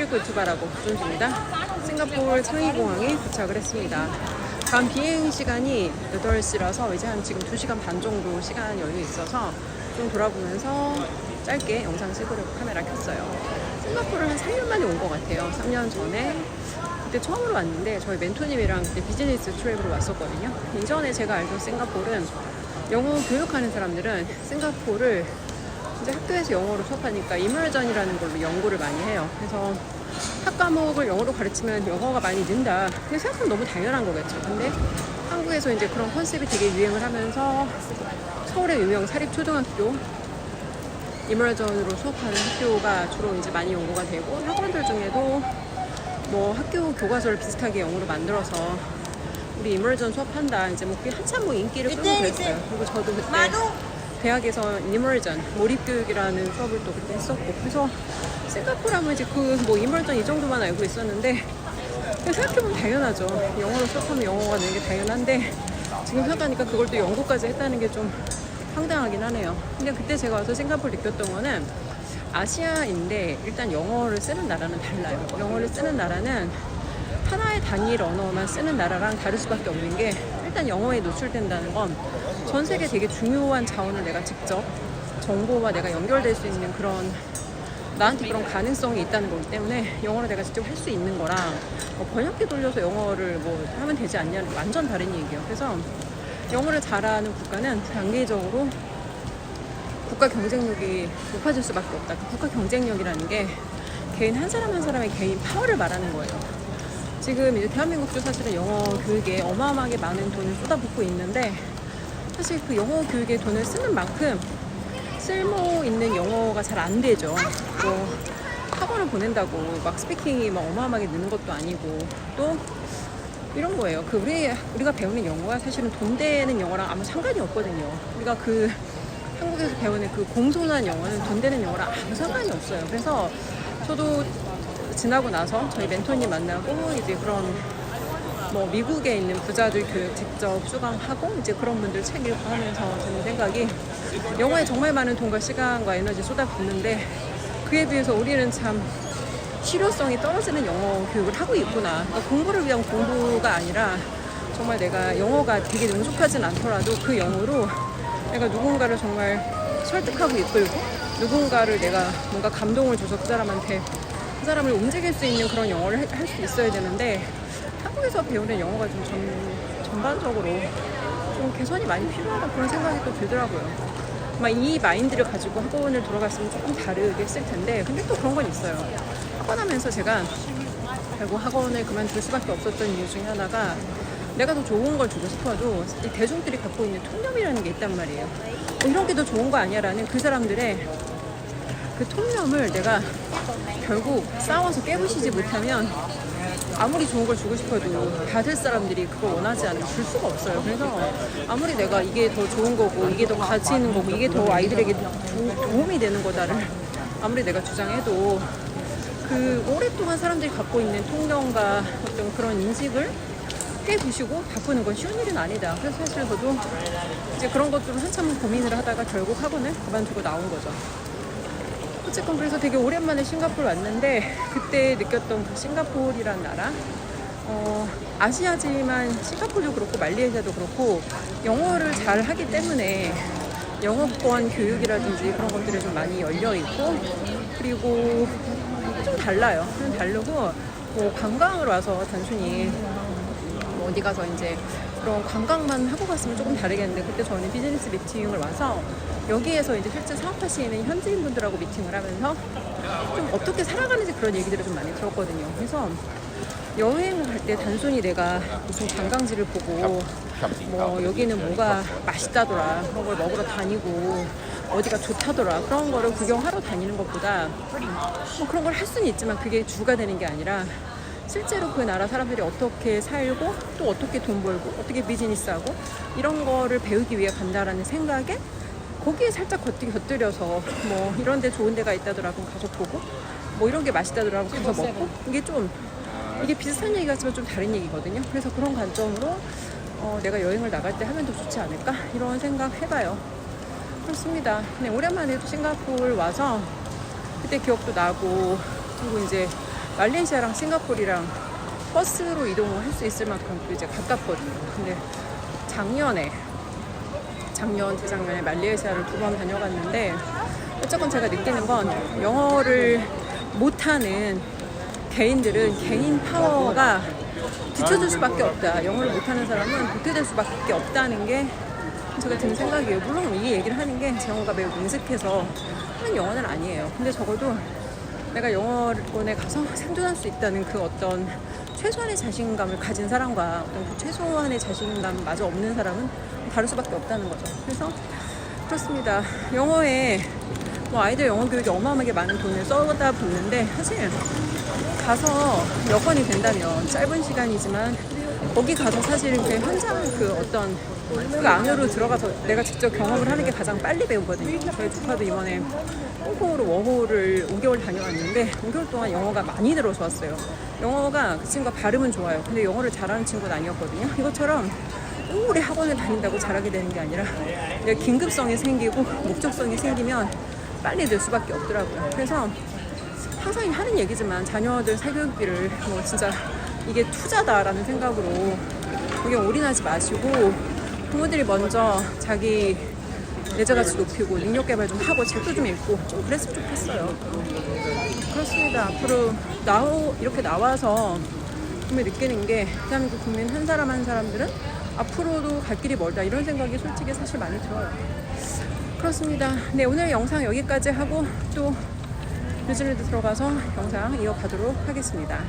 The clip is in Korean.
꿀꿀튜바라고 존주입니다. 싱가포르 창의공항에 도착을 했습니다. 다음 비행 시간이 8시라서 이제 한 지금 2시간 반 정도 시간 여유 있어서 좀 돌아보면서 짧게 영상 찍으려고 카메라 켰어요. 싱가포르를 한 3년 만에 온 것 같아요. 3년 전에 그때 처음으로 왔는데 저희 멘토님이랑 그때 비즈니스 트립으로 왔었거든요. 이전에 제가 알던 싱가포르는 영어 교육하는 사람들은 싱가포르를 이제 학교에서 영어로 수업하니까 이머전이라는 걸로 연구를 많이 해요. 그래서 학 과목을 영어로 가르치면 영어가 많이 는다. 근데 생각하면 너무 당연한 거겠죠. 근데 한국에서 이제 그런 컨셉이 되게 유행을 하면서 서울의 유명 사립초등학교 이머전으로 수업하는 학교가 주로 이제 많이 연구가 되고, 학원들 중에도 뭐 학교 교과서를 비슷하게 영어로 만들어서 우리 이머전 수업한다. 이제 뭐 그게 한참 뭐 인기를 끌고 그랬어요. 그리고 저도 그때 대학에서 이머전 몰입교육이라는 수업을 또 그때 했었고, 그래서 싱가포르 하면 이제 그 뭐 이머전 이 정도만 알고 있었는데, 생각해보면 당연하죠. 영어로 수업하면 영어가 되는 게 당연한데 지금 생각하니까 그걸 또 연구까지 했다는 게 좀 황당하긴 하네요. 근데 그때 제가 와서 싱가포르 느꼈던 거는 아시아인데 일단 영어를 쓰는 나라는 달라요. 영어를 쓰는 나라는 하나의 단일 언어만 쓰는 나라랑 다를 수밖에 없는 게, 일단 영어에 노출된다는 건 전 세계 되게 중요한 자원을 내가 직접 정보와 내가 연결될 수 있는 그런, 나한테 그런 가능성이 있다는 거기 때문에 영어를 내가 직접 할 수 있는 거랑 번역기 돌려서 영어를 뭐 하면 되지 않냐는 완전 다른 얘기예요. 그래서 영어를 잘하는 국가는 단계적으로 국가 경쟁력이 높아질 수밖에 없다. 그 국가 경쟁력이라는 게 개인 한 사람 한 사람의 개인 파워를 말하는 거예요. 지금 이제 대한민국도 사실은 영어 교육에 어마어마하게 많은 돈을 쏟아붓고 있는데, 사실 그 영어 교육에 돈을 쓰는 만큼 쓸모 있는 영어가 잘 안 되죠. 뭐 학원을 보낸다고 막 스피킹이 막 어마어마하게 느는 것도 아니고, 또 이런 거예요. 그 우리가 배우는 영어가 사실은 돈 되는 영어랑 아무 상관이 없거든요. 우리가 그 한국에서 배우는 그 공손한 영어는 돈 되는 영어랑 아무 상관이 없어요. 그래서 저도 지나고 나서 저희 멘토님 만나고 이제 그런 뭐 미국에 있는 부자들 교육 직접 수강하고 이제 그런 분들 책 읽고 하면서 드는 생각이, 영어에 정말 많은 돈과 시간과 에너지 쏟아붓는데 그에 비해서 우리는 참 실효성이 떨어지는 영어 교육을 하고 있구나. 그러니까 공부를 위한 공부가 아니라 정말 내가 영어가 되게 능숙하진 않더라도 그 영어로 내가 누군가를 정말 설득하고 이끌고, 누군가를 내가 뭔가 감동을 줘서 그 사람한테 그 사람을 움직일 수 있는 그런 영어를 할 수 있어야 되는데, 한국에서 배우는 영어가 좀 전반적으로 좀 개선이 많이 필요하다, 그런 생각이 또 들더라고요. 막 이 마인드를 가지고 학원을 들어갔으면 조금 다르게 했을 텐데, 근데 또 그런 건 있어요. 학원 하면서 제가 결국 학원을 그만둘 수밖에 없었던 이유 중에 하나가, 내가 더 좋은 걸 주고 싶어도 이 대중들이 갖고 있는 통념이라는 게 있단 말이에요. 이런 게 더 좋은 거 아니야라는 그 사람들의 그 통념을 내가 결국 싸워서 깨부시지 못하면 아무리 좋은 걸 주고 싶어도 받을 사람들이 그걸 원하지 않으면 줄 수가 없어요. 그래서 아무리 내가 이게 더 좋은 거고 이게 더 가치 있는 거고 이게 더 아이들에게 도움이 되는 거다를 아무리 내가 주장해도, 그 오랫동안 사람들이 갖고 있는 통념과 어떤 그런 인식을 깨부시고 바꾸는 건 쉬운 일은 아니다. 그래서 사실 저도 이제 그런 것들을 한참 고민을 하다가 결국 학원을 그만두고 나온 거죠. 어쨌건 그래서 되게 오랜만에 싱가포르 왔는데, 그때 느꼈던 그 싱가포르라는 나라, 아시아지만 싱가포르도 그렇고 말레이시아도 그렇고 영어를 잘 하기 때문에 영어권 교육이라든지 그런 것들이 좀 많이 열려 있고, 그리고 좀 달라요. 좀 다르고, 뭐 관광을 와서 단순히 뭐 어디 가서 이제 그런 관광만 하고 갔으면 조금 다르겠는데, 그때 저는 비즈니스 미팅을 와서 여기에서 이제 실제 사업하시는 현지인 분들하고 미팅을 하면서 좀 어떻게 살아가는지 그런 얘기들을 좀 많이 들었거든요. 그래서 여행을 갈 때 단순히 내가 무슨 관광지를 보고 뭐 여기는 뭐가 맛있다더라, 그런 걸 먹으러 다니고 어디가 좋다더라, 그런 거를 구경하러 다니는 것보다, 뭐 그런 걸 할 수는 있지만 그게 주가 되는 게 아니라 실제로 그 나라 사람들이 어떻게 살고 또 어떻게 돈 벌고 어떻게 비즈니스하고 이런 거를 배우기 위해 간다라는 생각에, 거기에 살짝 곁들여서 뭐 이런 데 좋은 데가 있다더라 그럼 가서 보고, 뭐 이런 게 맛있다더라 가서 먹고, 이게 비슷한 얘기 같지만 좀 다른 얘기거든요. 그래서 그런 관점으로 내가 여행을 나갈 때 하면 더 좋지 않을까, 이런 생각 해봐요. 그렇습니다. 그냥 오랜만에 또 싱가포르 와서 그때 기억도 나고, 그리고 이제 말레이시아랑 싱가포르랑 버스로 이동을 할 수 있을 만큼 이제 가깝거든요. 근데 재작년에 말레이시아를 2번 다녀갔는데 어쨌건 제가 느끼는 건 영어를 못하는 개인들은 개인 파워가 뒤쳐줄 수밖에 없다. 영어를 못하는 사람은 도태될 수밖에 없다는 게 제가 드는 생각이에요. 물론 이 얘기를 하는 게 제 영어가 매우 능숙해서 하는 영어는 아니에요. 근데 적어도 내가 영어권에 가서 생존할 수 있다는 그 어떤 최소한의 자신감을 가진 사람과 어떤 그 최소한의 자신감마저 없는 사람은 다를 수밖에 없다는 거죠. 그래서 그렇습니다. 영어에 뭐 아이들 영어 교육에 어마어마하게 많은 돈을 쏟아붓는데 사실 가서 여건이 된다면 짧은 시간이지만 거기 가서 사실 그 현장 그 어떤 그 안으로 들어가서 내가 직접 경험을 하는 게 가장 빨리 배우거든요. 저희 조카도 이번에 홍콩으로 워홀을 5개월 다녀왔는데 5개월 동안 영어가 많이 늘어서 왔어요. 영어가 그 친구가 발음은 좋아요. 근데 영어를 잘하는 친구는 아니었거든요. 이것처럼 오래 학원을 다닌다고 잘하게 되는 게 아니라 긴급성이 생기고 목적성이 생기면 빨리 늘 수밖에 없더라고요. 그래서 항상 하는 얘기지만 자녀들 사교육비를 뭐 진짜 이게 투자다라는 생각으로 거기에 올인하지 마시고 부모들이 먼저 자기 내재가치 높이고 능력 개발 좀 하고 책도 좀 읽고 좀 그랬으면 좋겠어요. 그렇습니다. 앞으로 이렇게 나와서 분명히 느끼는 게 대한민국 국민 한 사람 한 사람들은 앞으로도 갈 길이 멀다 이런 생각이 솔직히 사실 많이 들어요. 그렇습니다. 네, 오늘 영상 여기까지 하고 또 뉴질랜드 들어가서 영상 이어가도록 하겠습니다.